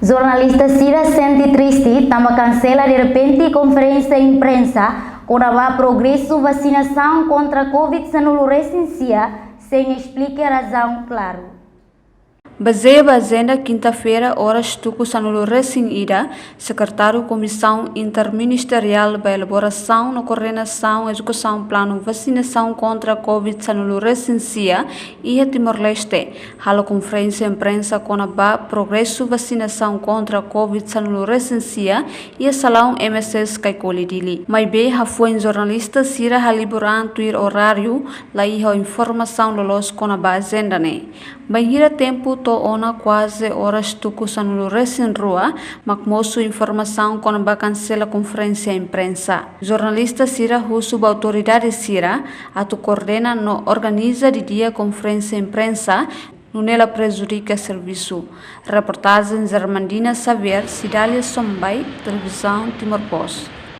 Jornalista Cira sente triste, tama cancela de repente conferência imprensa quando há progresso vacinação contra a Covid-19 recensia, sem explicar a razão claro. Baseia a agenda quinta-feira, horas tuco sanulo recém-ida, secretário Comissão Interministerial para Elaboração na Coordenação e Execução Plano Vacinação contra a Covid-19 recensia e a Timor-Leste. Hala conferência imprensa com a progresso vacinação contra a Covid-19 recensia e a salão MSS Kaikoli Dili. Mas bem, foi jornalista Cira haliburan tuir horário, lá a informação do los com a agenda ne. Bahira tempo to ona quase horas tuku sanulo recém rua, macmoso informação com a cancela conferência imprensa. Jornalista Cira Russo, autoridade Cira, atu coordena no organiza de dia conferência imprensa, no nela prejudica serviço. Reportagem Zermandina Xavier, Cidália Sombay, Televisão Timor Post.